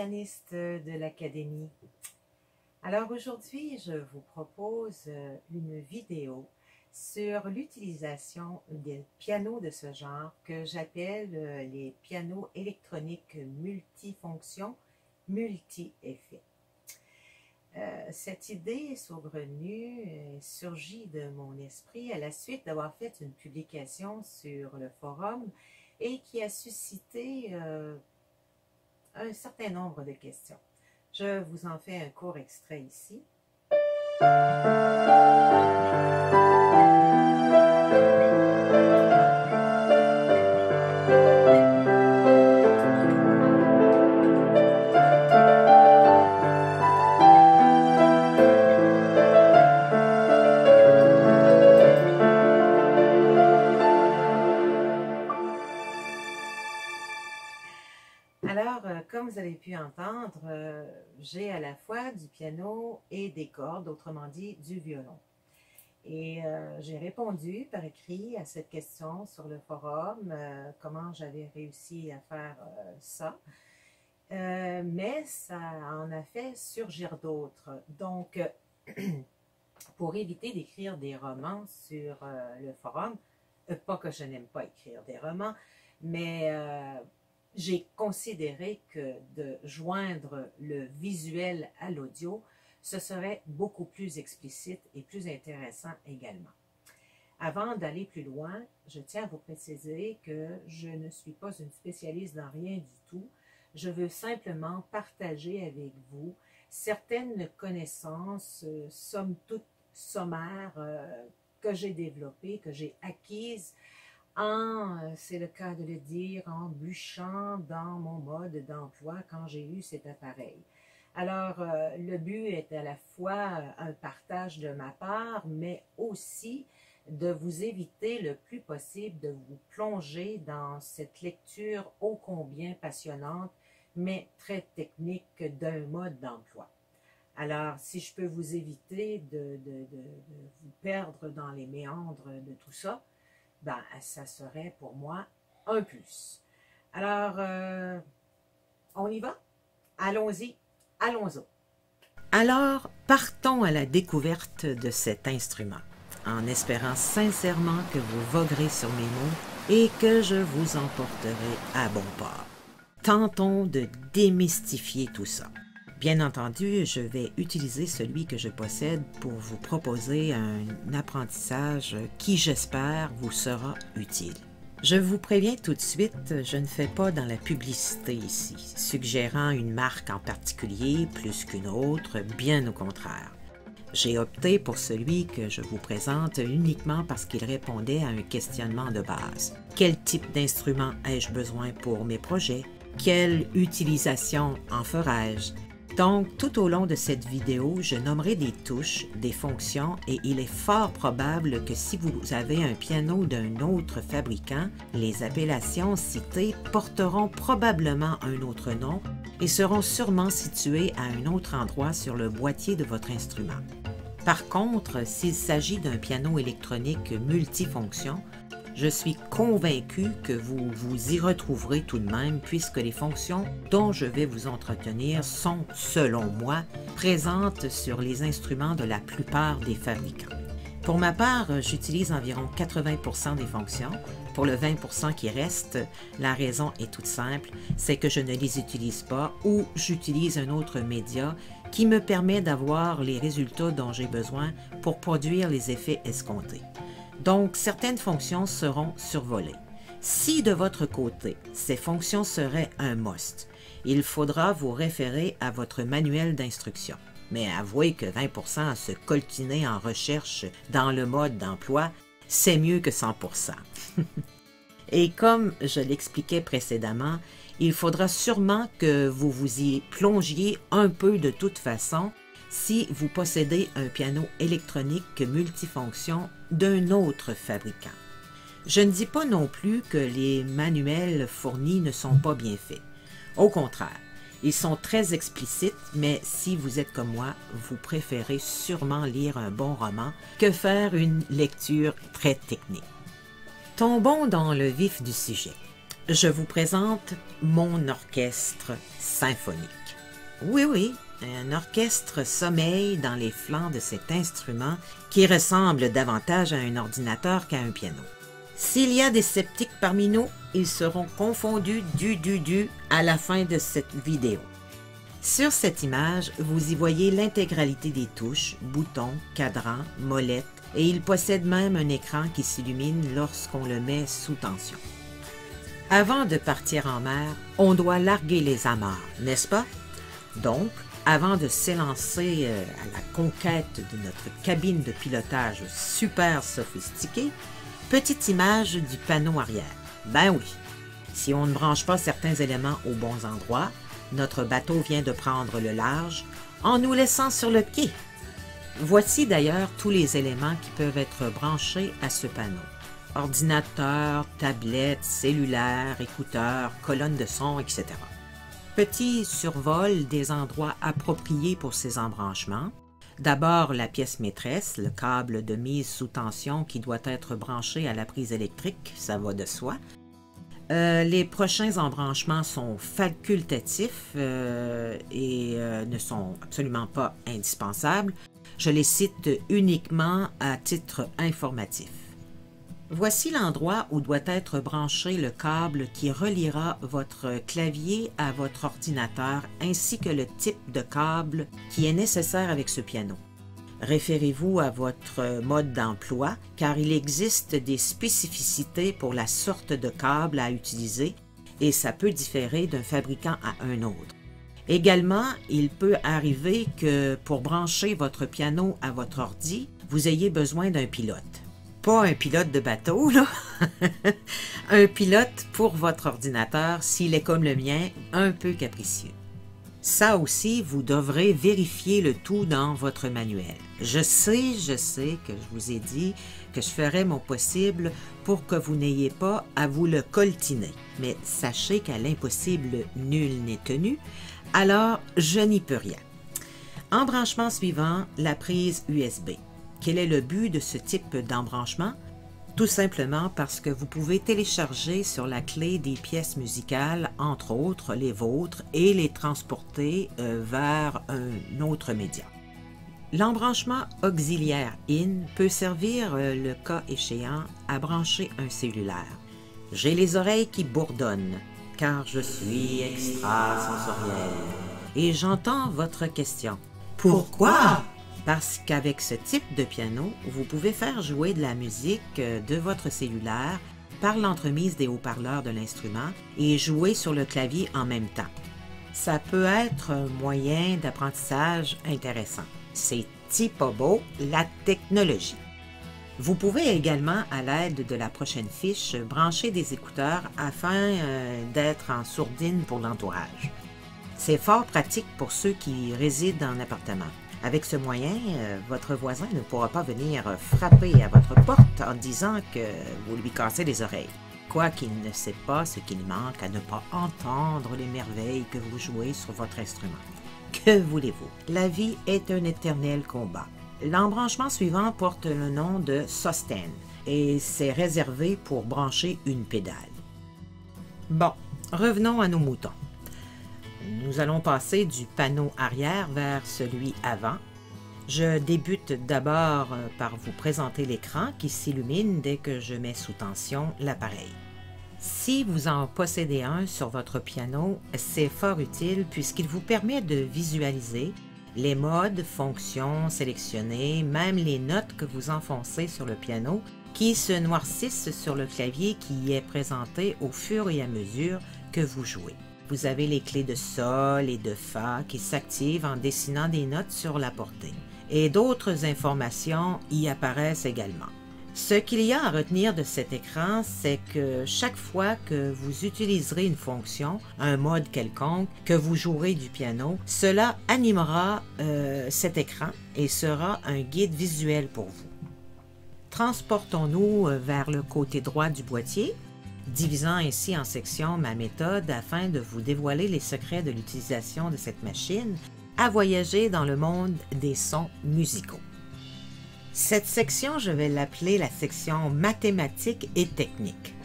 pianistes de l'Académie. Alors aujourd'hui, je vous propose une vidéo sur l'utilisation des pianos de ce genre que j'appelle les pianos électroniques multifonctions, multi-effets. Cette idée saugrenue surgit de mon esprit à la suite d'avoir fait une publication sur le forum et qui a suscité un certain nombre de questions. Je vous en fais un court extrait ici. Alors, comme vous avez pu entendre, j'ai à la fois du piano et des cordes, autrement dit du violon. Et j'ai répondu par écrit à cette question sur le forum, comment j'avais réussi à faire ça. Mais ça en a fait surgir d'autres. Donc, pour éviter d'écrire des romans sur le forum, pas que je n'aime pas écrire des romans, mais j'ai considéré que de joindre le visuel à l'audio, ce serait beaucoup plus explicite et plus intéressant également. Avant d'aller plus loin, je tiens à vous préciser que je ne suis pas une spécialiste dans rien du tout. Je veux simplement partager avec vous certaines connaissances, somme toute sommaires, que j'ai développées, que j'ai acquises c'est le cas de le dire, en bûchant dans mon mode d'emploi quand j'ai eu cet appareil. Alors, le but est à la fois un partage de ma part, mais aussi de vous éviter le plus possible de vous plonger dans cette lecture ô combien passionnante, mais très technique d'un mode d'emploi. Alors, si je peux vous éviter de vous perdre dans les méandres de tout ça, ben, ça serait pour moi un plus. Alors, on y va? Allons-y, allons-y. Alors, partons à la découverte de cet instrument, en espérant sincèrement que vous voguerez sur mes mots et que je vous emporterai à bon port. Tentons de démystifier tout ça. Bien entendu, je vais utiliser celui que je possède pour vous proposer un apprentissage qui, j'espère, vous sera utile. Je vous préviens tout de suite, je ne fais pas dans la publicité ici, suggérant une marque en particulier plus qu'une autre, bien au contraire. J'ai opté pour celui que je vous présente uniquement parce qu'il répondait à un questionnement de base. Quel type d'instrument ai-je besoin pour mes projets? Quelle utilisation en ferai-je? Donc, tout au long de cette vidéo, je nommerai des touches, des fonctions et il est fort probable que si vous avez un piano d'un autre fabricant, les appellations citées porteront probablement un autre nom et seront sûrement situées à un autre endroit sur le boîtier de votre instrument. Par contre, s'il s'agit d'un piano électronique multifonction, je suis convaincu que vous vous y retrouverez tout de même puisque les fonctions dont je vais vous entretenir sont, selon moi, présentes sur les instruments de la plupart des fabricants. Pour ma part, j'utilise environ 80% des fonctions. Pour le 20% qui reste, la raison est toute simple, c'est que je ne les utilise pas ou j'utilise un autre média qui me permet d'avoir les résultats dont j'ai besoin pour produire les effets escomptés. Donc, certaines fonctions seront survolées. Si de votre côté, ces fonctions seraient un must, il faudra vous référer à votre manuel d'instruction. Mais avouez que 20% à se coltiner en recherche dans le mode d'emploi, c'est mieux que 100%. Et comme je l'expliquais précédemment, il faudra sûrement que vous vous y plongiez un peu de toute façon si vous possédez un piano électronique multifonction d'un autre fabricant. Je ne dis pas non plus que les manuels fournis ne sont pas bien faits. Au contraire, ils sont très explicites, mais si vous êtes comme moi, vous préférez sûrement lire un bon roman que faire une lecture très technique. Tombons dans le vif du sujet. Je vous présente mon orchestre symphonique. Oui, oui, un orchestre sommeille dans les flancs de cet instrument qui ressemble davantage à un ordinateur qu'à un piano. S'il y a des sceptiques parmi nous, ils seront confondus du à la fin de cette vidéo. Sur cette image, vous y voyez l'intégralité des touches, boutons, cadrans, molettes, et il possède même un écran qui s'illumine lorsqu'on le met sous tension. Avant de partir en mer, on doit larguer les amarres, n'est-ce pas? Donc, avant de s'élancer à la conquête de notre cabine de pilotage super sophistiquée, petite image du panneau arrière. Ben oui, si on ne branche pas certains éléments aux bons endroits, notre bateau vient de prendre le large en nous laissant sur le pied. Voici d'ailleurs tous les éléments qui peuvent être branchés à ce panneau. Ordinateur, tablette, cellulaire, écouteurs, colonne de son, etc. Petit survol des endroits appropriés pour ces embranchements. D'abord la pièce maîtresse, le câble de mise sous tension qui doit être branché à la prise électrique, ça va de soi. Les prochains embranchements sont facultatifs et ne sont absolument pas indispensables. Je les cite uniquement à titre informatif. Voici l'endroit où doit être branché le câble qui reliera votre clavier à votre ordinateur ainsi que le type de câble qui est nécessaire avec ce piano. Référez-vous à votre mode d'emploi car il existe des spécificités pour la sorte de câble à utiliser et ça peut différer d'un fabricant à un autre. Également, il peut arriver que pour brancher votre piano à votre ordi, vous ayez besoin d'un pilote. Pas un pilote de bateau, là. Un pilote pour votre ordinateur s'il est comme le mien, un peu capricieux. Ça aussi, vous devrez vérifier le tout dans votre manuel. Je sais que je vous ai dit que je ferais mon possible pour que vous n'ayez pas à vous le coltiner. Mais sachez qu'à l'impossible, nul n'est tenu, alors je n'y peux rien. Embranchement suivant, la prise USB. Quel est le but de ce type d'embranchement? Tout simplement parce que vous pouvez télécharger sur la clé des pièces musicales, entre autres les vôtres, et les transporter vers un autre média. L'embranchement auxiliaire IN peut servir, le cas échéant, à brancher un cellulaire. J'ai les oreilles qui bourdonnent, car je suis extrasensoriel. Et j'entends votre question. Pourquoi? Parce qu'avec ce type de piano, vous pouvez faire jouer de la musique de votre cellulaire par l'entremise des haut-parleurs de l'instrument et jouer sur le clavier en même temps. Ça peut être un moyen d'apprentissage intéressant. C'est beau, la technologie. Vous pouvez également, à l'aide de la prochaine fiche, brancher des écouteurs afin d'être en sourdine pour l'entourage. C'est fort pratique pour ceux qui résident en appartement. Avec ce moyen, votre voisin ne pourra pas venir frapper à votre porte en disant que vous lui cassez les oreilles. Quoiqu'il ne sait pas ce qu'il manque à ne pas entendre les merveilles que vous jouez sur votre instrument. Que voulez-vous? La vie est un éternel combat. L'embranchement suivant porte le nom de Sustain et c'est réservé pour brancher une pédale. Bon, revenons à nos moutons. Nous allons passer du panneau arrière vers celui avant. Je débute d'abord par vous présenter l'écran qui s'illumine dès que je mets sous tension l'appareil. Si vous en possédez un sur votre piano, c'est fort utile puisqu'il vous permet de visualiser les modes, fonctions sélectionnées, même les notes que vous enfoncez sur le piano qui se noircissent sur le clavier qui y est présenté au fur et à mesure que vous jouez. Vous avez les clés de sol et de fa qui s'activent en dessinant des notes sur la portée. Et d'autres informations y apparaissent également. Ce qu'il y a à retenir de cet écran, c'est que chaque fois que vous utiliserez une fonction, un mode quelconque, que vous jouerez du piano, cela animera cet écran et sera un guide visuel pour vous. Transportons-nous vers le côté droit du boîtier, divisant ainsi en sections ma méthode afin de vous dévoiler les secrets de l'utilisation de cette machine à voyager dans le monde des sons musicaux. Cette section, je vais l'appeler la section mathématiques et techniques.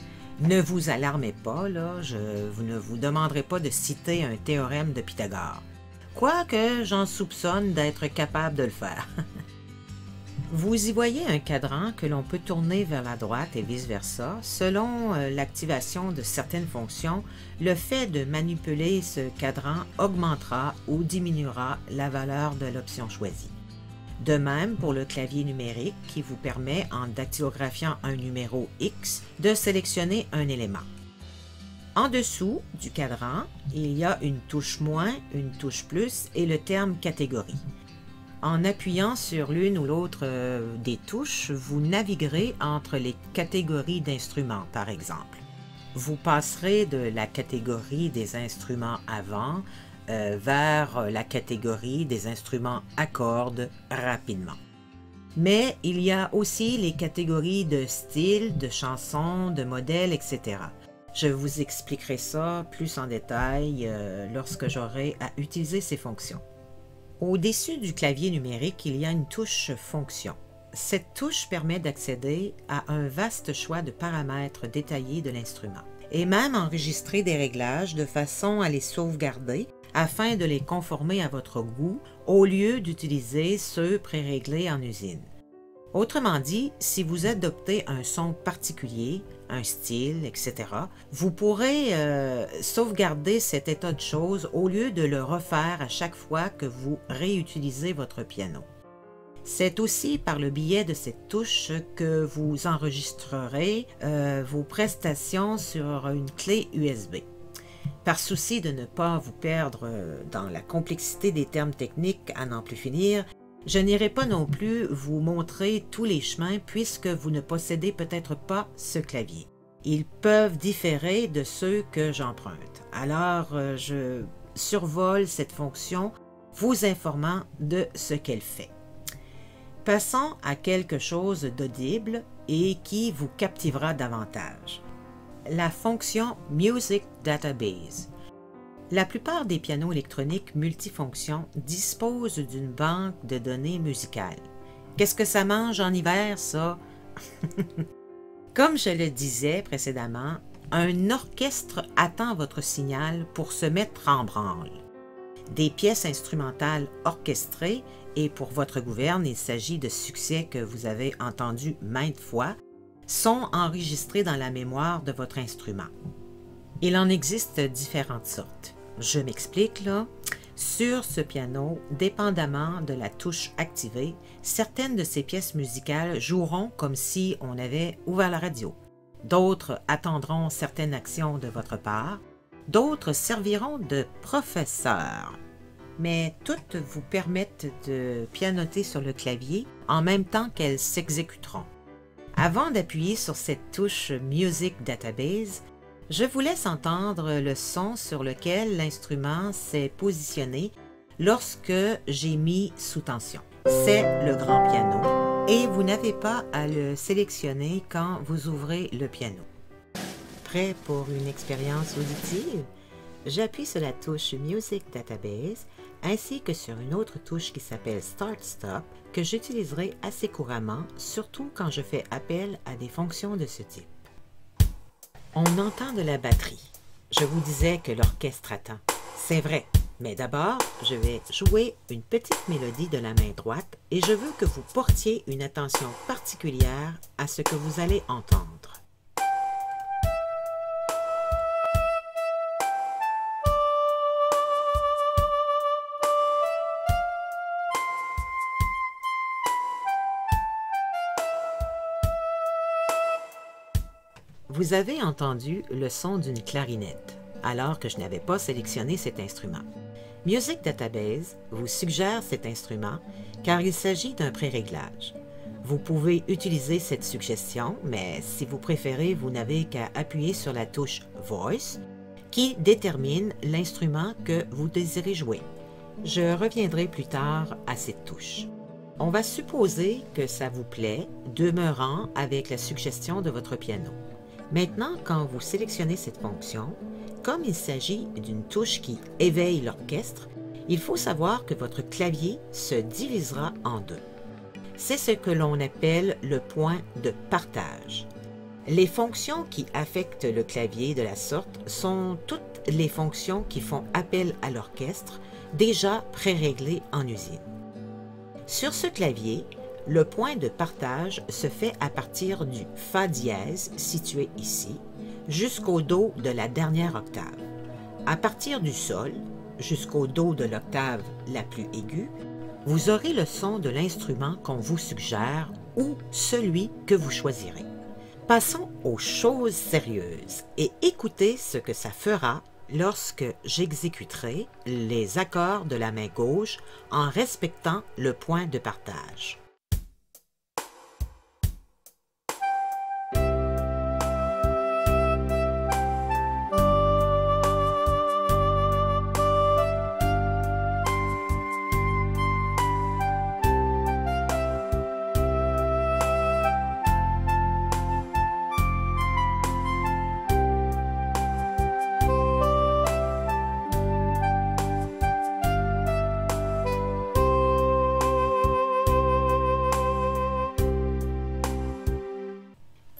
Ne vous alarmez pas, là, je ne vous demanderai pas de citer un théorème de Pythagore. quoique j'en soupçonne d'être capable de le faire. Vous y voyez un cadran que l'on peut tourner vers la droite et vice-versa. Selon l'activation de certaines fonctions, le fait de manipuler ce cadran augmentera ou diminuera la valeur de l'option choisie. De même pour le clavier numérique qui vous permet, en dactylographiant un numéro X, de sélectionner un élément. En dessous du cadran, il y a une touche moins, une touche plus et le terme catégorie. En appuyant sur l'une ou l'autre des touches, vous naviguerez entre les catégories d'instruments, par exemple. Vous passerez de la catégorie des instruments à vent vers la catégorie des instruments à cordes rapidement. Mais il y a aussi les catégories de style, de chansons, de modèles, etc. Je vous expliquerai ça plus en détail lorsque j'aurai à utiliser ces fonctions. Au-dessus du clavier numérique, il y a une touche Fonction. Cette touche permet d'accéder à un vaste choix de paramètres détaillés de l'instrument et même enregistrer des réglages de façon à les sauvegarder afin de les conformer à votre goût au lieu d'utiliser ceux préréglés en usine. Autrement dit, si vous adoptez un son particulier, un style, etc., vous pourrez sauvegarder cet état de choses au lieu de le refaire à chaque fois que vous réutilisez votre piano. C'est aussi par le biais de cette touche que vous enregistrerez vos prestations sur une clé USB. Par souci de ne pas vous perdre dans la complexité des termes techniques à n'en plus finir, je n'irai pas non plus vous montrer tous les chemins puisque vous ne possédez peut-être pas ce clavier. Ils peuvent différer de ceux que j'emprunte. Alors, je survole cette fonction vous informant de ce qu'elle fait. Passons à quelque chose d'audible et qui vous captivera davantage. La fonction Music Database. La plupart des pianos électroniques multifonctions disposent d'une banque de données musicales. Qu'est-ce que ça mange en hiver, ça? Comme je le disais précédemment, un orchestre attend votre signal pour se mettre en branle. Des pièces instrumentales orchestrées, et pour votre gouverne, il s'agit de succès que vous avez entendus maintes fois, sont enregistrées dans la mémoire de votre instrument. Il en existe différentes sortes. Je m'explique là. Sur ce piano, dépendamment de la touche activée, certaines de ces pièces musicales joueront comme si on avait ouvert la radio. D'autres attendront certaines actions de votre part. D'autres serviront de professeurs. Mais toutes vous permettent de pianoter sur le clavier en même temps qu'elles s'exécuteront. Avant d'appuyer sur cette touche Music Database, je vous laisse entendre le son sur lequel l'instrument s'est positionné lorsque j'ai mis sous tension. C'est le grand piano et vous n'avez pas à le sélectionner quand vous ouvrez le piano. Prêt pour une expérience auditive? J'appuie sur la touche Music Database ainsi que sur une autre touche qui s'appelle Start Stop que j'utiliserai assez couramment, surtout quand je fais appel à des fonctions de ce type. On entend de la batterie. Je vous disais que l'orchestre attend. C'est vrai, mais d'abord, je vais jouer une petite mélodie de la main droite et je veux que vous portiez une attention particulière à ce que vous allez entendre. Vous avez entendu le son d'une clarinette, alors que je n'avais pas sélectionné cet instrument. Music Database vous suggère cet instrument car il s'agit d'un pré-réglage. Vous pouvez utiliser cette suggestion, mais si vous préférez, vous n'avez qu'à appuyer sur la touche Voice qui détermine l'instrument que vous désirez jouer. Je reviendrai plus tard à cette touche. On va supposer que ça vous plaît, demeurant avec la suggestion de votre piano. Maintenant, quand vous sélectionnez cette fonction, comme il s'agit d'une touche qui éveille l'orchestre, il faut savoir que votre clavier se divisera en deux. C'est ce que l'on appelle le point de partage. Les fonctions qui affectent le clavier de la sorte sont toutes les fonctions qui font appel à l'orchestre, déjà pré-réglés en usine. Sur ce clavier, le point de partage se fait à partir du Fa dièse situé ici jusqu'au Do de la dernière octave. À partir du Sol jusqu'au Do de l'octave la plus aiguë, vous aurez le son de l'instrument qu'on vous suggère ou celui que vous choisirez. Passons aux choses sérieuses et écoutez ce que ça fera lorsque j'exécuterai les accords de la main gauche en respectant le point de partage.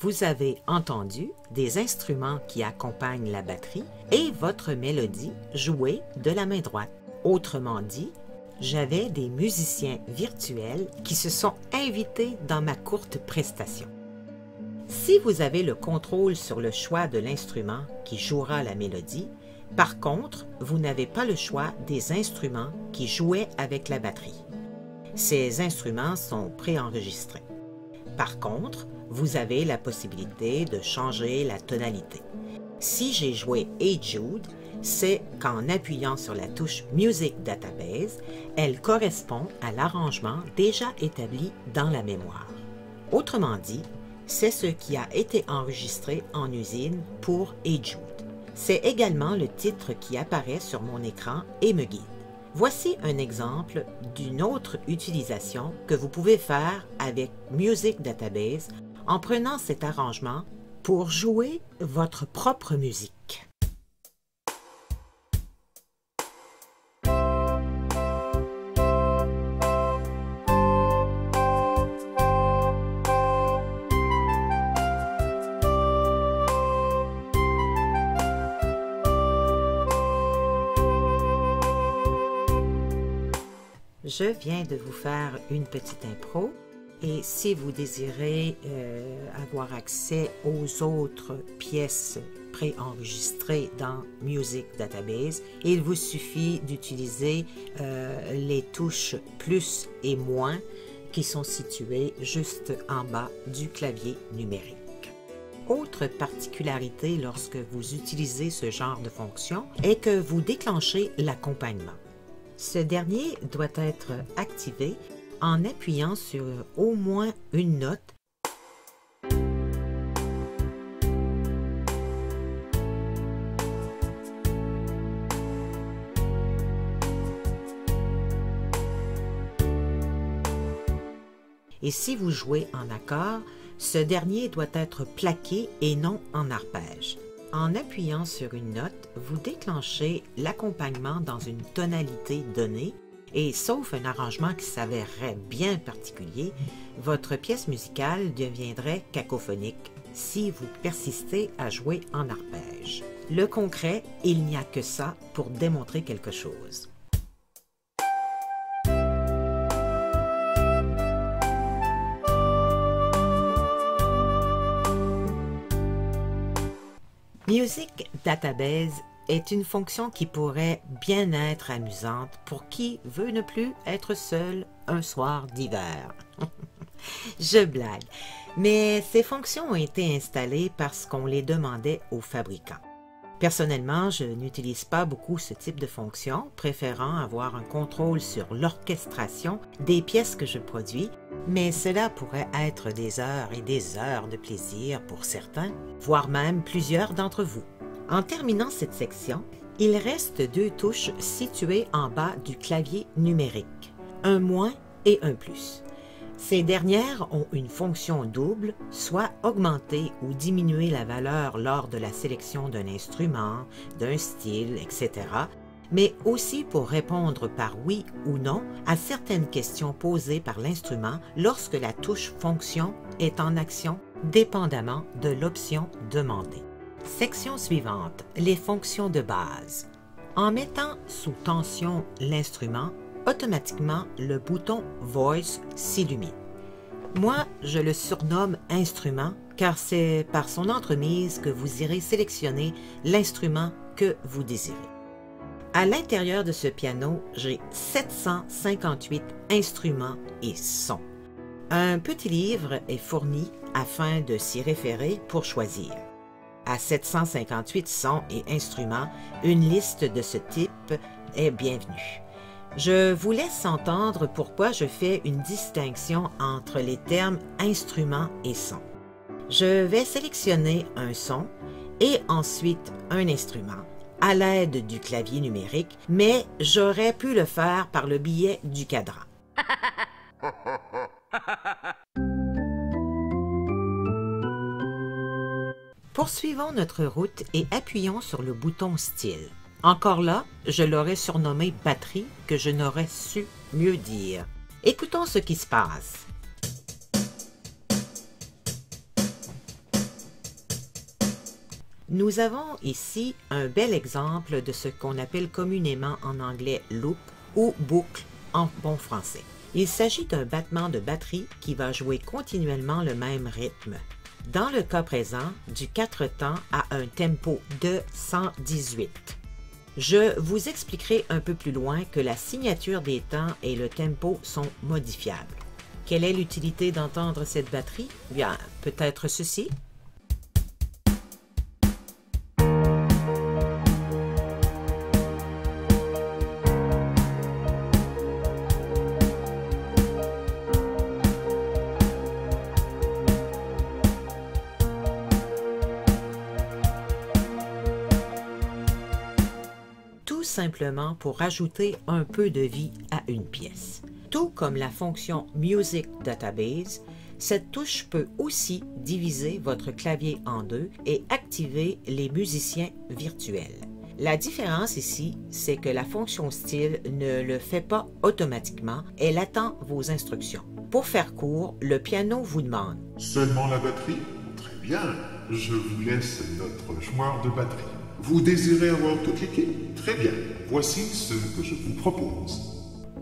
Vous avez entendu des instruments qui accompagnent la batterie et votre mélodie jouée de la main droite. Autrement dit, j'avais des musiciens virtuels qui se sont invités dans ma courte prestation. Si vous avez le contrôle sur le choix de l'instrument qui jouera la mélodie, par contre, vous n'avez pas le choix des instruments qui jouaient avec la batterie. Ces instruments sont préenregistrés. Par contre, vous avez la possibilité de changer la tonalité. Si j'ai joué Hey Jude, c'est qu'en appuyant sur la touche Music Database, elle correspond à l'arrangement déjà établi dans la mémoire. Autrement dit, c'est ce qui a été enregistré en usine pour Hey Jude. C'est également le titre qui apparaît sur mon écran et me guide. Voici un exemple d'une autre utilisation que vous pouvez faire avec Music Database en prenant cet arrangement pour jouer votre propre musique. Je viens de vous faire une petite impro et si vous désirez avoir accès aux autres pièces préenregistrées dans Music Database, il vous suffit d'utiliser les touches plus et moins qui sont situées juste en bas du clavier numérique. Autre particularité lorsque vous utilisez ce genre de fonction est que vous déclenchez l'accompagnement. Ce dernier doit être activé en appuyant sur au moins une note et si vous jouez en accord, ce dernier doit être plaqué et non en arpège. En appuyant sur une note, vous déclenchez l'accompagnement dans une tonalité donnée et sauf un arrangement qui s'avérerait bien particulier, votre pièce musicale deviendrait cacophonique si vous persistez à jouer en arpège. Le concret, il n'y a que ça pour démontrer quelque chose. Music Database est une fonction qui pourrait bien être amusante pour qui veut ne plus être seul un soir d'hiver. Je blague, mais ces fonctions ont été installées parce qu'on les demandait aux fabricants. Personnellement, je n'utilise pas beaucoup ce type de fonction, préférant avoir un contrôle sur l'orchestration des pièces que je produis, mais cela pourrait être des heures et des heures de plaisir pour certains, voire même plusieurs d'entre vous. En terminant cette section, il reste deux touches situées en bas du clavier numérique, un moins et un plus. Ces dernières ont une fonction double, soit augmenter ou diminuer la valeur lors de la sélection d'un instrument, d'un style, etc., mais aussi pour répondre par oui ou non à certaines questions posées par l'instrument lorsque la touche fonction est en action dépendamment de l'option demandée. Section suivante, les fonctions de base. En mettant sous tension l'instrument, automatiquement le bouton Voice s'illumine. Moi, je le surnomme instrument car c'est par son entremise que vous irez sélectionner l'instrument que vous désirez. À l'intérieur de ce piano, j'ai 758 instruments et sons. Un petit livre est fourni afin de s'y référer pour choisir. À 758 sons et instruments, une liste de ce type est bienvenue. Je vous laisse entendre pourquoi je fais une distinction entre les termes instrument et son. Je vais sélectionner un son et ensuite un instrument à l'aide du clavier numérique, mais j'aurais pu le faire par le biais du cadran. Poursuivons notre route et appuyons sur le bouton Style. Encore là, je l'aurais surnommé batterie que je n'aurais su mieux dire. Écoutons ce qui se passe. Nous avons ici un bel exemple de ce qu'on appelle communément en anglais loop ou boucle en bon français. Il s'agit d'un battement de batterie qui va jouer continuellement le même rythme. Dans le cas présent, du 4 temps à un tempo de 118. Je vous expliquerai un peu plus loin que la signature des temps et le tempo sont modifiables. Quelle est l'utilité d'entendre cette batterie? Bien, peut-être ceci. Simplement pour ajouter un peu de vie à une pièce. Tout comme la fonction Music Database, cette touche peut aussi diviser votre clavier en deux et activer les musiciens virtuels. La différence ici, c'est que la fonction style ne le fait pas automatiquement, elle attend vos instructions. Pour faire court, le piano vous demande « Seulement la batterie? Très bien, je vous laisse notre joueur de batterie. Vous désirez avoir toute l'équipe? Très bien, voici ce que je vous propose. »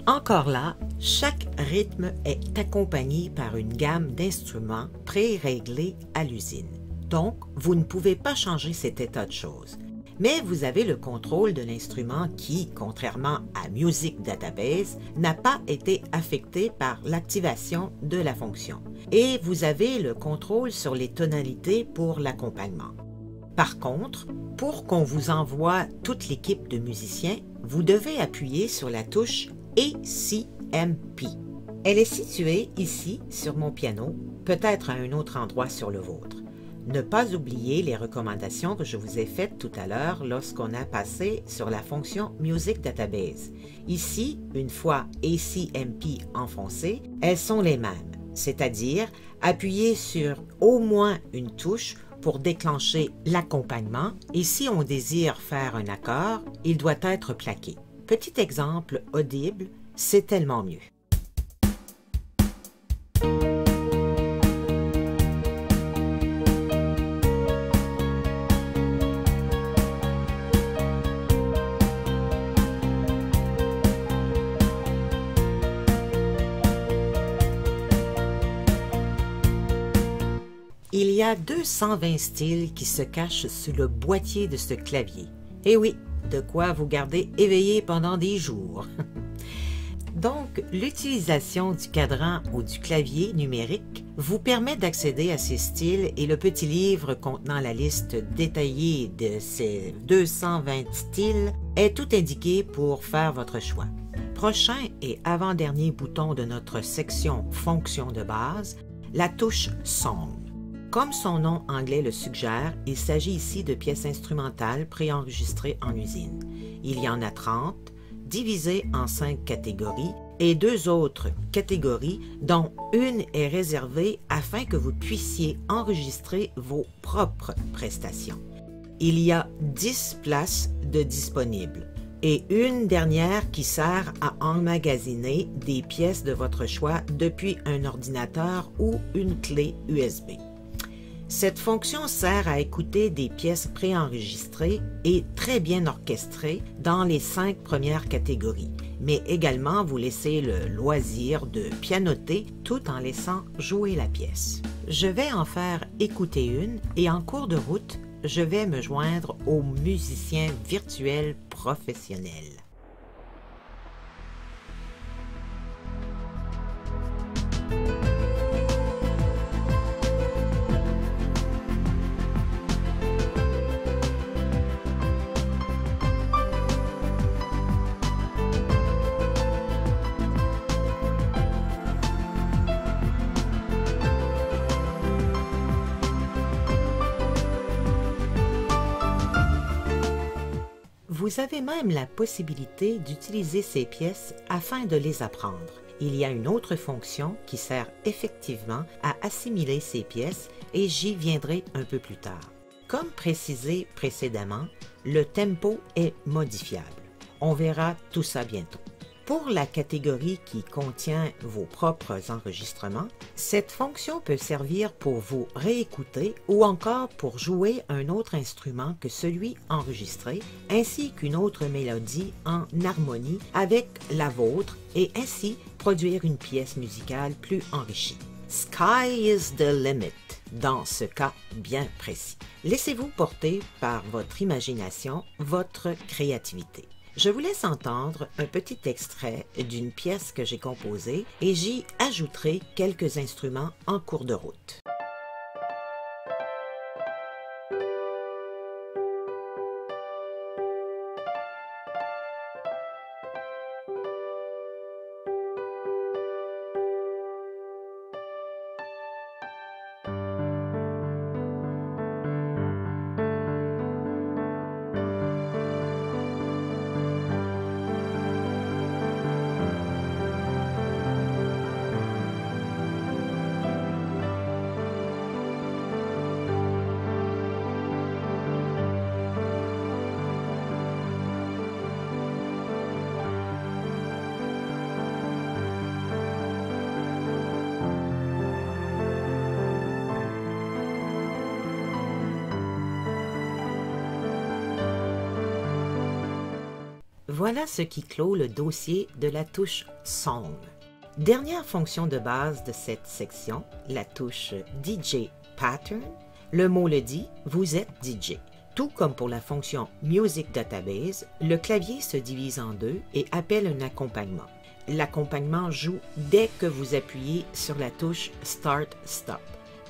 Encore là, chaque rythme est accompagné par une gamme d'instruments pré-réglés à l'usine. Donc, vous ne pouvez pas changer cet état de choses. Mais vous avez le contrôle de l'instrument qui, contrairement à Music Database, n'a pas été affecté par l'activation de la fonction. Et vous avez le contrôle sur les tonalités pour l'accompagnement. Par contre, pour qu'on vous envoie toute l'équipe de musiciens, vous devez appuyer sur la touche ACMP. Elle est située ici sur mon piano, peut-être à un autre endroit sur le vôtre. Ne pas oublier les recommandations que je vous ai faites tout à l'heure lorsqu'on a passé sur la fonction Music Database. Ici, une fois ACMP enfoncée, elles sont les mêmes, c'est-à-dire appuyer sur au moins une touche pour déclencher l'accompagnement et si on désire faire un accord, il doit être plaqué. Petit exemple audible, c'est tellement mieux. Il y a 220 styles qui se cachent sous le boîtier de ce clavier. Et oui, de quoi vous garder éveillé pendant des jours. Donc, l'utilisation du cadran ou du clavier numérique vous permet d'accéder à ces styles et le petit livre contenant la liste détaillée de ces 220 styles est tout indiqué pour faire votre choix. Prochain et avant-dernier bouton de notre section Fonctions de base, la touche Song. Comme son nom anglais le suggère, il s'agit ici de pièces instrumentales préenregistrées en usine. Il y en a 30, divisées en 5 catégories, et 2 autres catégories, dont une est réservée afin que vous puissiez enregistrer vos propres prestations. Il y a 10 places de disponibles, et une dernière qui sert à emmagasiner des pièces de votre choix depuis un ordinateur ou une clé USB. Cette fonction sert à écouter des pièces préenregistrées et très bien orchestrées dans les 5 premières catégories, mais également vous laisser le loisir de pianoter tout en laissant jouer la pièce. Je vais en faire écouter une et en cours de route, je vais me joindre aux musiciens virtuels professionnels. Vous avez même la possibilité d'utiliser ces pièces afin de les apprendre. Il y a une autre fonction qui sert effectivement à assimiler ces pièces et j'y viendrai un peu plus tard. Comme précisé précédemment, le tempo est modifiable. On verra tout ça bientôt. Pour la catégorie qui contient vos propres enregistrements, cette fonction peut servir pour vous réécouter ou encore pour jouer un autre instrument que celui enregistré, ainsi qu'une autre mélodie en harmonie avec la vôtre et ainsi produire une pièce musicale plus enrichie. Sky is the limit dans ce cas bien précis. Laissez-vous porter par votre imagination, votre créativité. Je vous laisse entendre un petit extrait d'une pièce que j'ai composée et j'y ajouterai quelques instruments en cours de route. Voilà ce qui clôt le dossier de la touche Song. Dernière fonction de base de cette section, la touche DJ Pattern. Le mot le dit, vous êtes DJ. Tout comme pour la fonction Music Database, le clavier se divise en deux et appelle un accompagnement. L'accompagnement joue dès que vous appuyez sur la touche Start Stop.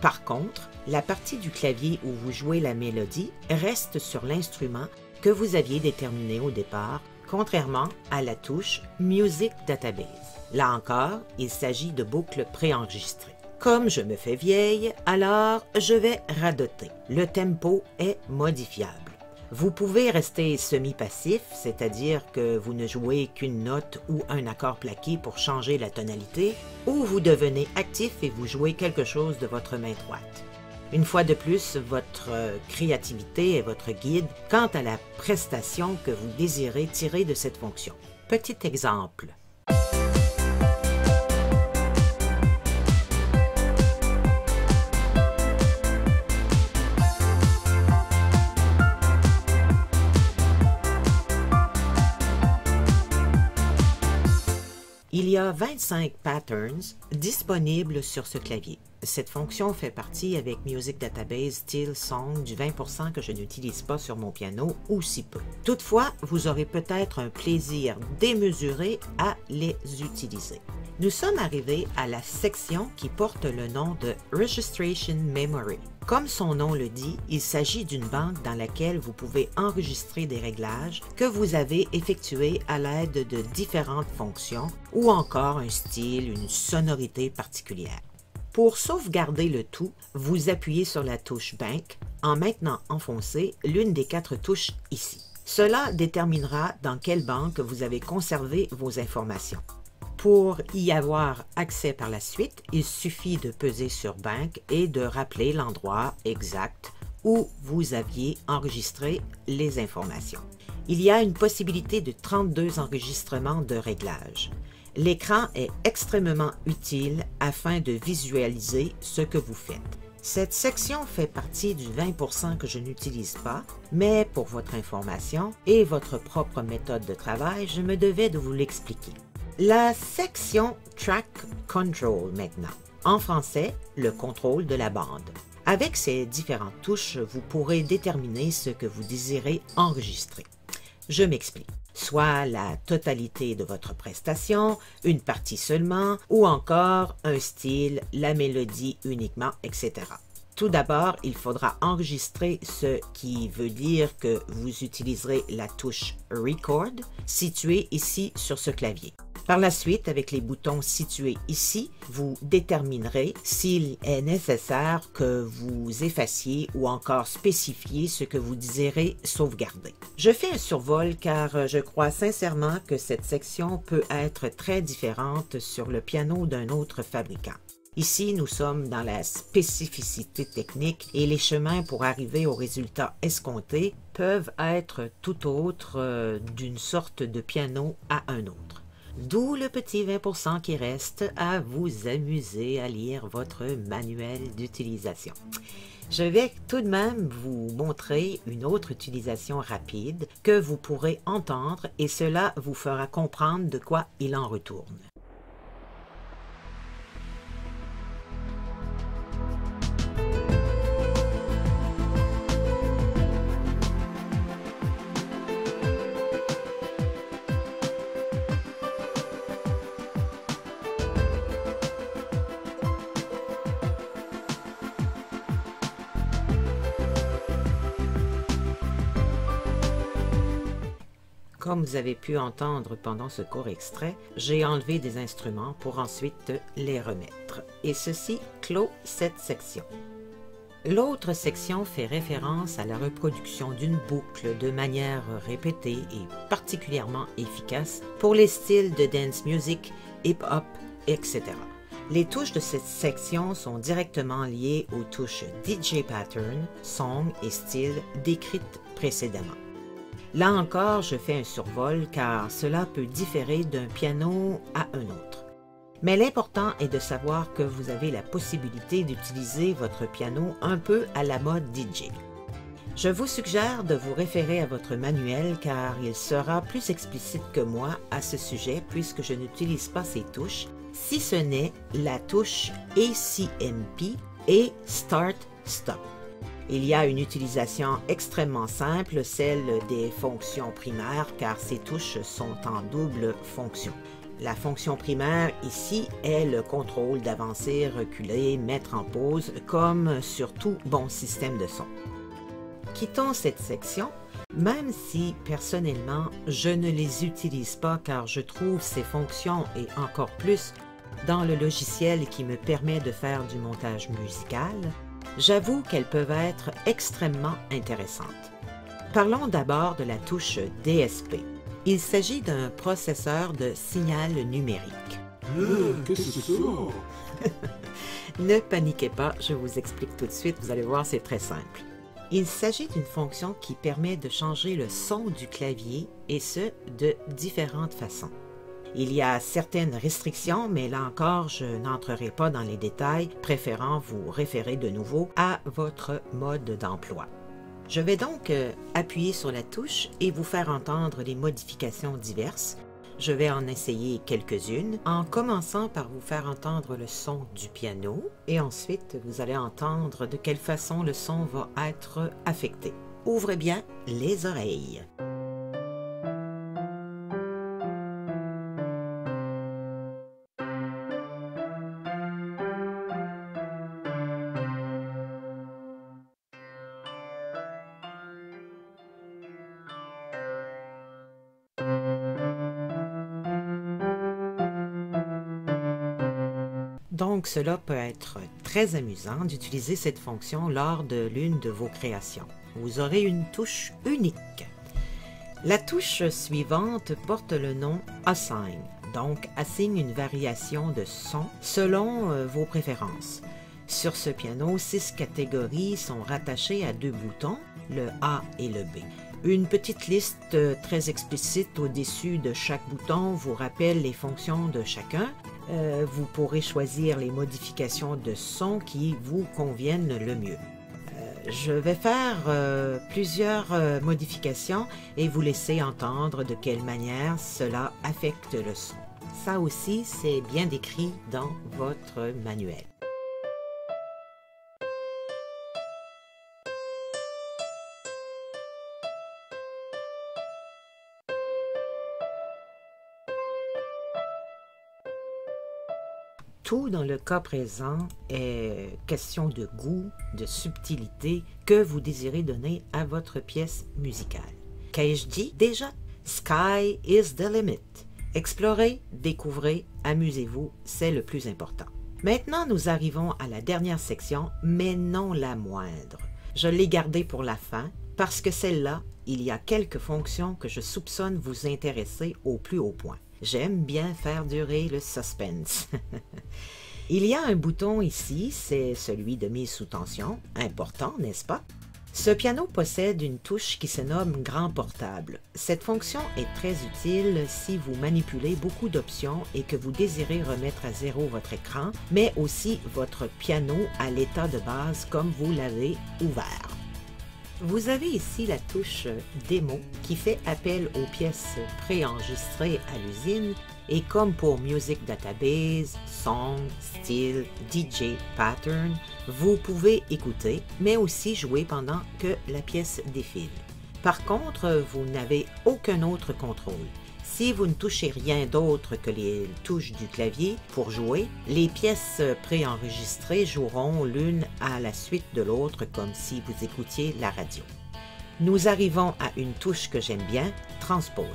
Par contre, la partie du clavier où vous jouez la mélodie reste sur l'instrument que vous aviez déterminé au départ, contrairement à la touche Music Database. Là encore, il s'agit de boucles préenregistrées. Comme je me fais vieille, alors je vais radoter. Le tempo est modifiable. Vous pouvez rester semi-passif, c'est-à-dire que vous ne jouez qu'une note ou un accord plaqué pour changer la tonalité, ou vous devenez actif et vous jouez quelque chose de votre main droite. Une fois de plus, votre créativité est votre guide quant à la prestation que vous désirez tirer de cette fonction. Petit exemple. Il y a 25 patterns disponibles sur ce clavier. Cette fonction fait partie avec Music Database Steel Song du 20% que je n'utilise pas sur mon piano ou si peu. Toutefois, vous aurez peut-être un plaisir démesuré à les utiliser. Nous sommes arrivés à la section qui porte le nom de Registration Memory. Comme son nom le dit, il s'agit d'une banque dans laquelle vous pouvez enregistrer des réglages que vous avez effectués à l'aide de différentes fonctions ou encore un style, une sonorité particulière. Pour sauvegarder le tout, vous appuyez sur la touche Bank en maintenant enfoncé l'une des 4 touches ici. Cela déterminera dans quelle banque vous avez conservé vos informations. Pour y avoir accès par la suite, il suffit de peser sur Bank et de rappeler l'endroit exact où vous aviez enregistré les informations. Il y a une possibilité de 32 enregistrements de réglage. L'écran est extrêmement utile afin de visualiser ce que vous faites. Cette section fait partie du 20% que je n'utilise pas, mais pour votre information et votre propre méthode de travail, je me devais de vous l'expliquer. La section Track Control maintenant. En français, le contrôle de la bande. Avec ces différentes touches, vous pourrez déterminer ce que vous désirez enregistrer. Je m'explique. Soit la totalité de votre prestation, une partie seulement, ou encore un style, la mélodie uniquement, etc. Tout d'abord, il faudra enregistrer, ce qui veut dire que vous utiliserez la touche Record située ici sur ce clavier. Par la suite, avec les boutons situés ici, vous déterminerez s'il est nécessaire que vous effaciez ou encore spécifiez ce que vous désirez sauvegarder. Je fais un survol car je crois sincèrement que cette section peut être très différente sur le piano d'un autre fabricant. Ici, nous sommes dans la spécificité technique et les chemins pour arriver au résultat escompté peuvent être tout autres d'une sorte de piano à un autre. D'où le petit 20% qui reste à vous amuser à lire votre manuel d'utilisation. Je vais tout de même vous montrer une autre utilisation rapide que vous pourrez entendre et cela vous fera comprendre de quoi il en retourne. Comme vous avez pu entendre pendant ce court extrait, j'ai enlevé des instruments pour ensuite les remettre. Et ceci clôt cette section. L'autre section fait référence à la reproduction d'une boucle de manière répétée et particulièrement efficace pour les styles de dance music, hip-hop, etc. Les touches de cette section sont directement liées aux touches DJ Pattern, Song et Style décrites précédemment. Là encore, je fais un survol car cela peut différer d'un piano à un autre. Mais l'important est de savoir que vous avez la possibilité d'utiliser votre piano un peu à la mode DJ. Je vous suggère de vous référer à votre manuel car il sera plus explicite que moi à ce sujet puisque je n'utilise pas ces touches, si ce n'est la touche ACMP et Start Stop. Il y a une utilisation extrêmement simple, celle des fonctions primaires, car ces touches sont en double fonction. La fonction primaire ici est le contrôle d'avancer, reculer, mettre en pause, comme sur tout bon système de son. Quittons cette section, même si personnellement je ne les utilise pas car je trouve ces fonctions et encore plus dans le logiciel qui me permet de faire du montage musical. J'avoue qu'elles peuvent être extrêmement intéressantes. Parlons d'abord de la touche DSP. Il s'agit d'un processeur de signal numérique. Qu'est-ce que c'est ça? Ne paniquez pas, je vous explique tout de suite, vous allez voir, c'est très simple. Il s'agit d'une fonction qui permet de changer le son du clavier et ce, de différentes façons. Il y a certaines restrictions, mais là encore, je n'entrerai pas dans les détails, préférant vous référer de nouveau à votre mode d'emploi. Je vais donc appuyer sur la touche et vous faire entendre les modifications diverses. Je vais en essayer quelques-unes, en commençant par vous faire entendre le son du piano, et ensuite vous allez entendre de quelle façon le son va être affecté. Ouvrez bien les oreilles. Donc, cela peut être très amusant d'utiliser cette fonction lors de l'une de vos créations. Vous aurez une touche unique. La touche suivante porte le nom Assign, donc assigne une variation de son selon vos préférences. Sur ce piano, 6 catégories sont rattachées à 2 boutons, le A et le B. Une petite liste très explicite au-dessus de chaque bouton vous rappelle les fonctions de chacun, vous pourrez choisir les modifications de son qui vous conviennent le mieux. Je vais faire plusieurs modifications et vous laisser entendre de quelle manière cela affecte le son. Ça aussi, c'est bien décrit dans votre manuel. Tout dans le cas présent est question de goût, de subtilité que vous désirez donner à votre pièce musicale. Qu'ai-je dit déjà? Sky is the limit. Explorez, découvrez, amusez-vous, c'est le plus important. Maintenant, nous arrivons à la dernière section, mais non la moindre. Je l'ai gardée pour la fin parce que celle-là, il y a quelques fonctions que je soupçonne vous intéresser au plus haut point. J'aime bien faire durer le suspense. Il y a un bouton ici, c'est celui de mise sous tension, important, n'est-ce pas? Ce piano possède une touche qui se nomme Grand portable. Cette fonction est très utile si vous manipulez beaucoup d'options et que vous désirez remettre à zéro votre écran, mais aussi votre piano à l'état de base comme vous l'avez ouvert. Vous avez ici la touche Démo qui fait appel aux pièces préenregistrées à l'usine et comme pour Music Database, Song, Style, DJ, Pattern, vous pouvez écouter mais aussi jouer pendant que la pièce défile. Par contre, vous n'avez aucun autre contrôle. Si vous ne touchez rien d'autre que les touches du clavier pour jouer, les pièces préenregistrées joueront l'une à la suite de l'autre comme si vous écoutiez la radio. Nous arrivons à une touche que j'aime bien, Transpose.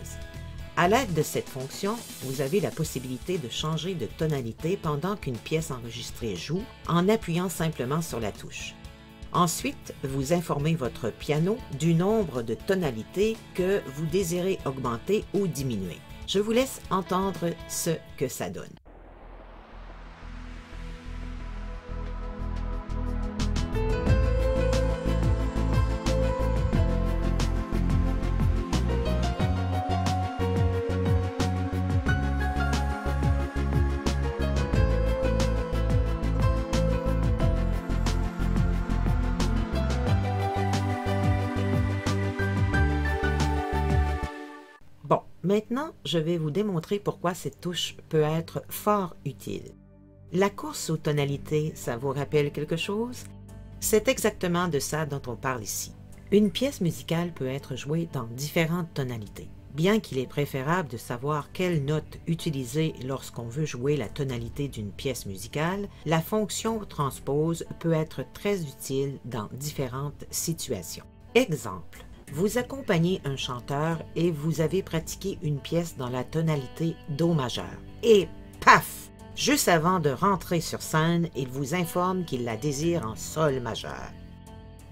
À l'aide de cette fonction, vous avez la possibilité de changer de tonalité pendant qu'une pièce enregistrée joue en appuyant simplement sur la touche. Ensuite, vous informez votre piano du nombre de tonalités que vous désirez augmenter ou diminuer. Je vous laisse entendre ce que ça donne. Bon, maintenant, je vais vous démontrer pourquoi cette touche peut être fort utile. La course aux tonalités, ça vous rappelle quelque chose? C'est exactement de ça dont on parle ici. Une pièce musicale peut être jouée dans différentes tonalités. Bien qu'il est préférable de savoir quelle note utiliser lorsqu'on veut jouer la tonalité d'une pièce musicale, la fonction transpose peut être très utile dans différentes situations. Exemple. Vous accompagnez un chanteur et vous avez pratiqué une pièce dans la tonalité Do majeur. Et paf! Juste avant de rentrer sur scène, il vous informe qu'il la désire en Sol majeur.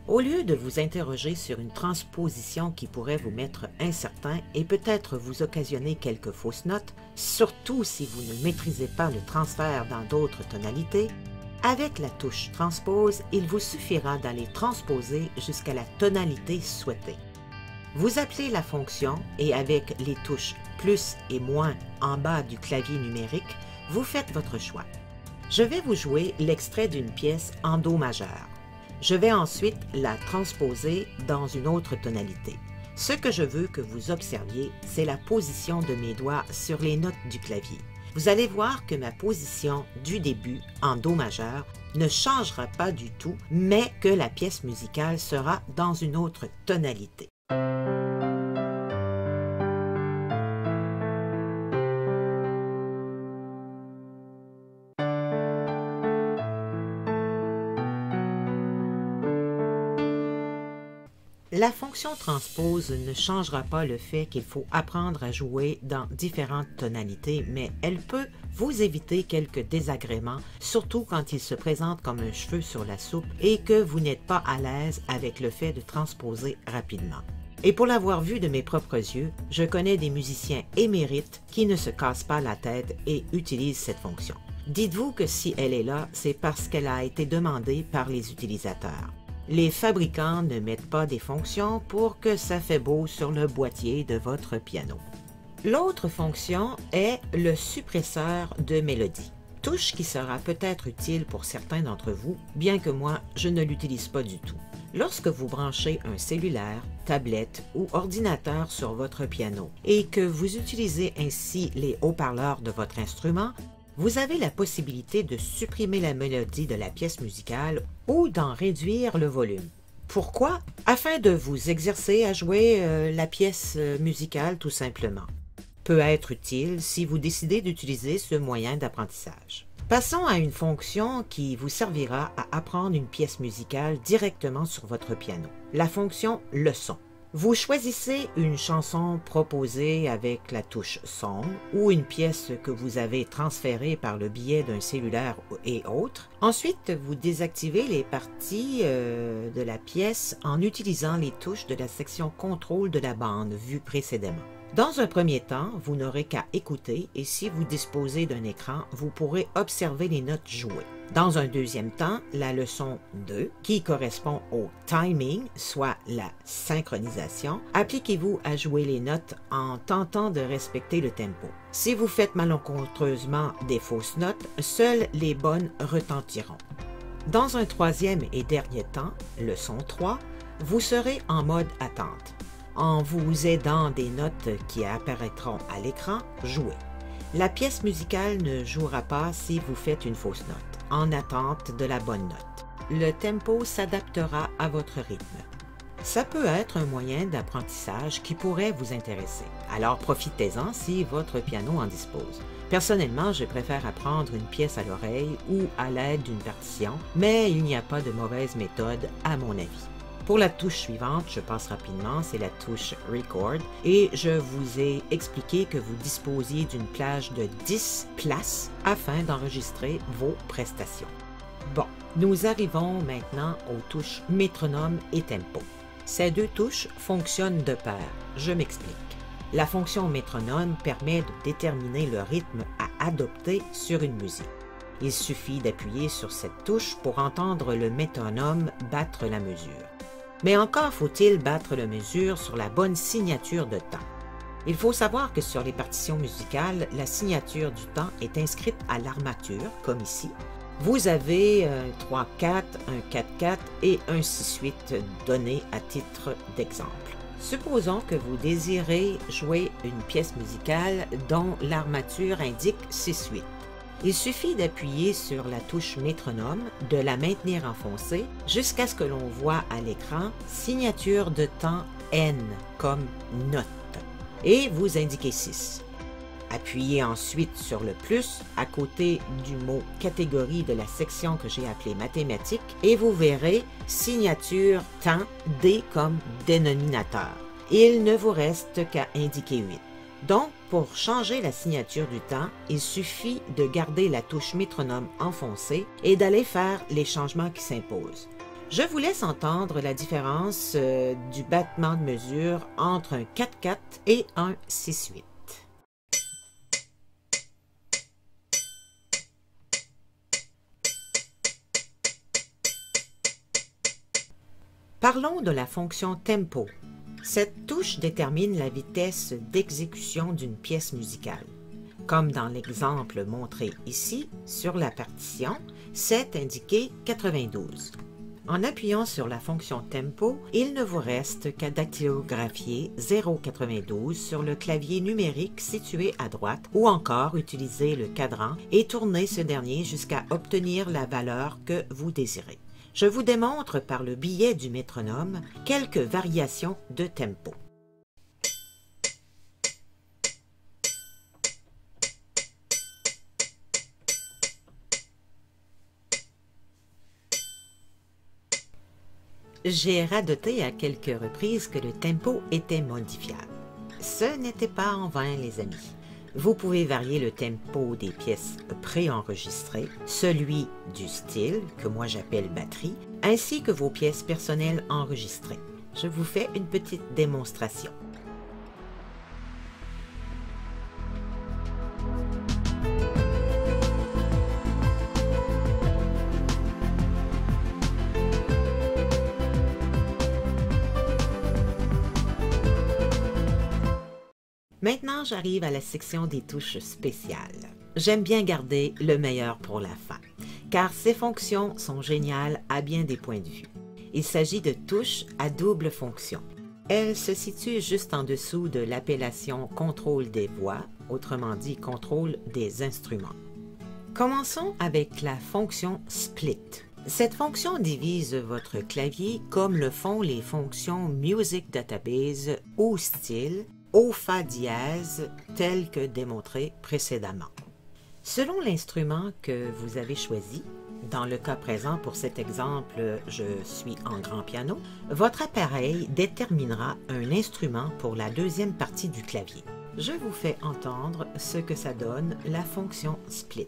Au lieu de vous interroger sur une transposition qui pourrait vous mettre incertain et peut-être vous occasionner quelques fausses notes, surtout si vous ne maîtrisez pas le transfert dans d'autres tonalités, avec la touche Transpose, il vous suffira d'aller transposer jusqu'à la tonalité souhaitée. Vous appelez la fonction et avec les touches plus et moins en bas du clavier numérique, vous faites votre choix. Je vais vous jouer l'extrait d'une pièce en Do majeur. Je vais ensuite la transposer dans une autre tonalité. Ce que je veux que vous observiez, c'est la position de mes doigts sur les notes du clavier. Vous allez voir que ma position du début en Do majeur ne changera pas du tout, mais que la pièce musicale sera dans une autre tonalité. La fonction transpose ne changera pas le fait qu'il faut apprendre à jouer dans différentes tonalités, mais elle peut vous éviter quelques désagréments, surtout quand il se présente comme un cheveu sur la soupe et que vous n'êtes pas à l'aise avec le fait de transposer rapidement. Et pour l'avoir vu de mes propres yeux, je connais des musiciens émérites qui ne se cassent pas la tête et utilisent cette fonction. Dites-vous que si elle est là, c'est parce qu'elle a été demandée par les utilisateurs. Les fabricants ne mettent pas des fonctions pour que ça fait beau sur le boîtier de votre piano. L'autre fonction est le suppresseur de mélodie. Touche qui sera peut-être utile pour certains d'entre vous, bien que moi, je ne l'utilise pas du tout. Lorsque vous branchez un cellulaire, tablette ou ordinateur sur votre piano et que vous utilisez ainsi les haut-parleurs de votre instrument, vous avez la possibilité de supprimer la mélodie de la pièce musicale ou d'en réduire le volume. Pourquoi? Afin de vous exercer à jouer la pièce musicale tout simplement. Peut être utile si vous décidez d'utiliser ce moyen d'apprentissage. Passons à une fonction qui vous servira à apprendre une pièce musicale directement sur votre piano. La fonction « Leçon ». Vous choisissez une chanson proposée avec la touche « Song » ou une pièce que vous avez transférée par le biais d'un cellulaire et autres. Ensuite, vous désactivez les parties de la pièce en utilisant les touches de la section « Contrôle » de la bande vue précédemment. Dans un premier temps, vous n'aurez qu'à écouter et si vous disposez d'un écran, vous pourrez observer les notes jouées. Dans un deuxième temps, la leçon 2, qui correspond au timing, soit la synchronisation, appliquez-vous à jouer les notes en tentant de respecter le tempo. Si vous faites malencontreusement des fausses notes, seules les bonnes retentiront. Dans un troisième et dernier temps, leçon 3, vous serez en mode attente. En vous aidant des notes qui apparaîtront à l'écran, jouez. La pièce musicale ne jouera pas si vous faites une fausse note, en attente de la bonne note. Le tempo s'adaptera à votre rythme. Ça peut être un moyen d'apprentissage qui pourrait vous intéresser. Alors profitez-en si votre piano en dispose. Personnellement, je préfère apprendre une pièce à l'oreille ou à l'aide d'une partition, mais il n'y a pas de mauvaise méthode à mon avis. Pour la touche suivante, je passe rapidement, c'est la touche Record et je vous ai expliqué que vous disposiez d'une plage de 10 places afin d'enregistrer vos prestations. Bon, nous arrivons maintenant aux touches métronome et tempo. Ces deux touches fonctionnent de pair, je m'explique. La fonction métronome permet de déterminer le rythme à adopter sur une musique. Il suffit d'appuyer sur cette touche pour entendre le métronome battre la mesure. Mais encore faut-il battre la mesure sur la bonne signature de temps. Il faut savoir que sur les partitions musicales, la signature du temps est inscrite à l'armature, comme ici. Vous avez un 3-4, un 4-4 et un 6-8 donnés à titre d'exemple. Supposons que vous désirez jouer une pièce musicale dont l'armature indique 6-8. Il suffit d'appuyer sur la touche métronome, de la maintenir enfoncée jusqu'à ce que l'on voit à l'écran « Signature de temps N » comme note et vous indiquez 6. Appuyez ensuite sur le plus à côté du mot « catégorie » de la section que j'ai appelée « mathématiques » et vous verrez « signature temps D » comme dénominateur. Il ne vous reste qu'à indiquer 8. Donc, pour changer la signature du temps, il suffit de garder la touche métronome enfoncée et d'aller faire les changements qui s'imposent. Je vous laisse entendre la différence du battement de mesure entre un 4-4 et un 6-8. Parlons de la fonction tempo. Cette touche détermine la vitesse d'exécution d'une pièce musicale. Comme dans l'exemple montré ici, sur la partition, c'est indiqué 92. En appuyant sur la fonction tempo, il ne vous reste qu'à dactylographier 0,92 sur le clavier numérique situé à droite ou encore utiliser le cadran et tourner ce dernier jusqu'à obtenir la valeur que vous désirez. Je vous démontre par le biais du métronome quelques variations de tempo. J'ai radoté à quelques reprises que le tempo était modifiable. Ce n'était pas en vain, les amis. Vous pouvez varier le tempo des pièces préenregistrées, celui du style, que moi j'appelle batterie, ainsi que vos pièces personnelles enregistrées. Je vous fais une petite démonstration. Maintenant, j'arrive à la section des touches spéciales. J'aime bien garder le meilleur pour la fin, car ces fonctions sont géniales à bien des points de vue. Il s'agit de touches à double fonction. Elles se situent juste en dessous de l'appellation « Contrôle des voix », autrement dit « Contrôle des instruments ». Commençons avec la fonction « Split ». Cette fonction divise votre clavier comme le font les fonctions Music Database ou Style au Fa dièse tel que démontré précédemment. Selon l'instrument que vous avez choisi, dans le cas présent pour cet exemple, je suis en grand piano, votre appareil déterminera un instrument pour la deuxième partie du clavier. Je vous fais entendre ce que ça donne la fonction Split.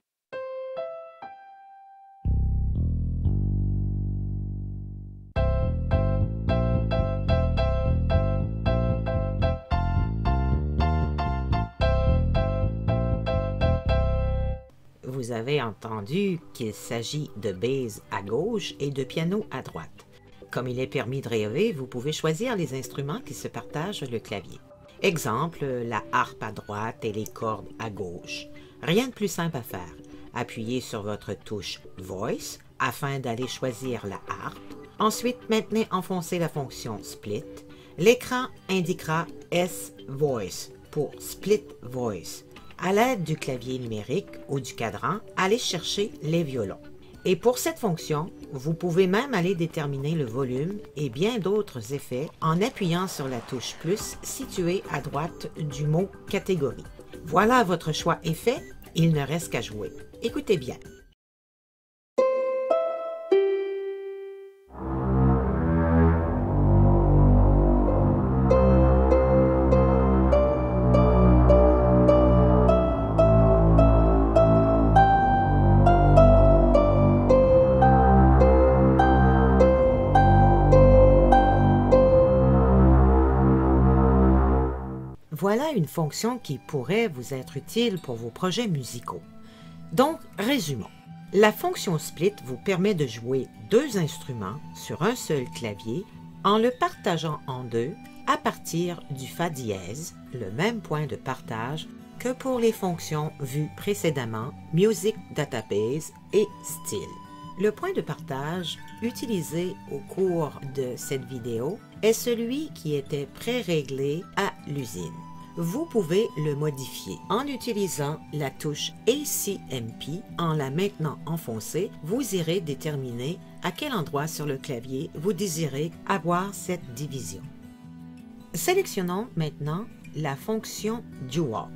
Vous avez entendu qu'il s'agit de base à gauche et de piano à droite. Comme il est permis de rêver, vous pouvez choisir les instruments qui se partagent le clavier. Exemple, la harpe à droite et les cordes à gauche. Rien de plus simple à faire. Appuyez sur votre touche Voice afin d'aller choisir la harpe. Ensuite, maintenez enfoncé la fonction Split. L'écran indiquera S-Voice pour Split Voice. À l'aide du clavier numérique ou du cadran, allez chercher les violons. Et pour cette fonction, vous pouvez même aller déterminer le volume et bien d'autres effets en appuyant sur la touche plus située à droite du mot catégorie. Voilà, votre choix est fait, il ne reste qu'à jouer. Écoutez bien. Voilà une fonction qui pourrait vous être utile pour vos projets musicaux. Donc, résumons. La fonction Split vous permet de jouer deux instruments sur un seul clavier en le partageant en deux à partir du Fa dièse, le même point de partage que pour les fonctions vues précédemment, Music Database et Style. Le point de partage utilisé au cours de cette vidéo est celui qui était pré-réglé à l'usine. Vous pouvez le modifier en utilisant la touche ACMP. En la maintenant enfoncée, vous irez déterminer à quel endroit sur le clavier vous désirez avoir cette division. Sélectionnons maintenant la fonction Dual.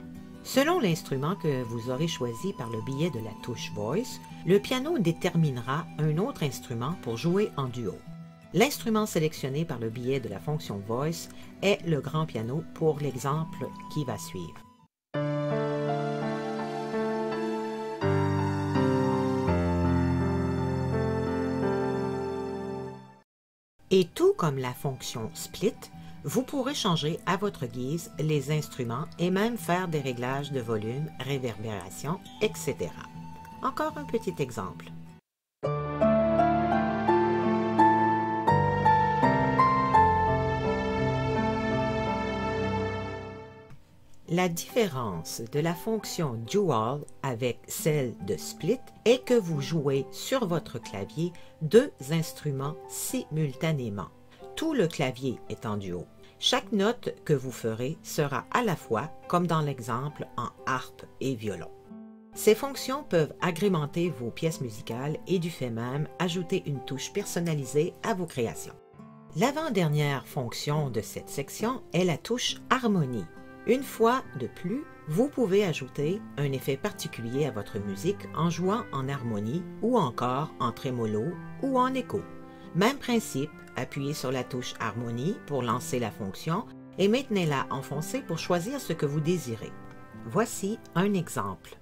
Selon l'instrument que vous aurez choisi par le biais de la touche Voice, le piano déterminera un autre instrument pour jouer en duo. L'instrument sélectionné par le biais de la fonction Voice est le grand piano pour l'exemple qui va suivre. Et tout comme la fonction Split, vous pourrez changer à votre guise les instruments et même faire des réglages de volume, réverbération, etc. Encore un petit exemple. La différence de la fonction Dual avec celle de Split est que vous jouez sur votre clavier deux instruments simultanément. Tout le clavier est en duo. Chaque note que vous ferez sera à la fois, comme dans l'exemple, en harpe et violon. Ces fonctions peuvent agrémenter vos pièces musicales et du fait même ajouter une touche personnalisée à vos créations. L'avant-dernière fonction de cette section est la touche Harmonie. Une fois de plus, vous pouvez ajouter un effet particulier à votre musique en jouant en harmonie ou encore en trémolo ou en écho. Même principe, appuyez sur la touche Harmonie pour lancer la fonction et maintenez-la enfoncée pour choisir ce que vous désirez. Voici un exemple.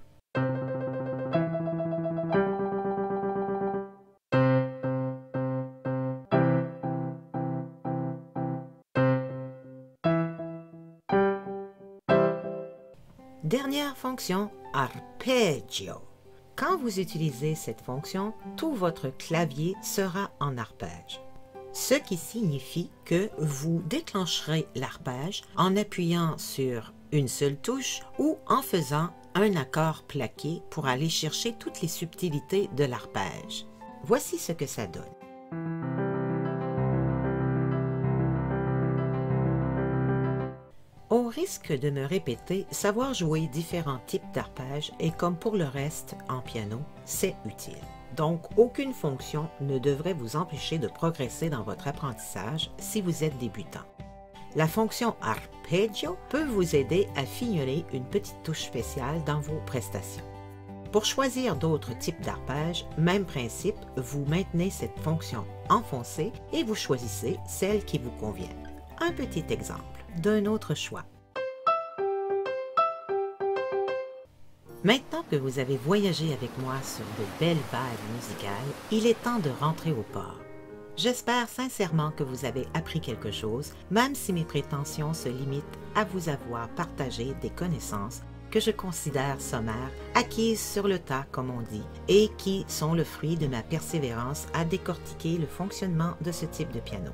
Dernière fonction, Arpeggio. Quand vous utilisez cette fonction, tout votre clavier sera en arpège. Ce qui signifie que vous déclencherez l'arpège en appuyant sur une seule touche ou en faisant un accord plaqué pour aller chercher toutes les subtilités de l'arpège. Voici ce que ça donne. Au risque de me répéter, savoir jouer différents types d'arpèges et comme pour le reste en piano, c'est utile. Donc, aucune fonction ne devrait vous empêcher de progresser dans votre apprentissage si vous êtes débutant. La fonction arpeggio peut vous aider à fignoler une petite touche spéciale dans vos prestations. Pour choisir d'autres types d'arpèges, même principe, vous maintenez cette fonction enfoncée et vous choisissez celle qui vous convient. Un petit exemple d'un autre choix. Maintenant que vous avez voyagé avec moi sur de belles vagues musicales, il est temps de rentrer au port. J'espère sincèrement que vous avez appris quelque chose, même si mes prétentions se limitent à vous avoir partagé des connaissances que je considère sommaires, acquises sur le tas comme on dit, et qui sont le fruit de ma persévérance à décortiquer le fonctionnement de ce type de piano.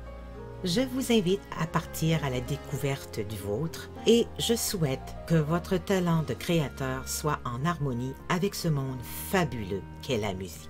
Je vous invite à partir à la découverte du vôtre et je souhaite que votre talent de créateur soit en harmonie avec ce monde fabuleux qu'est la musique.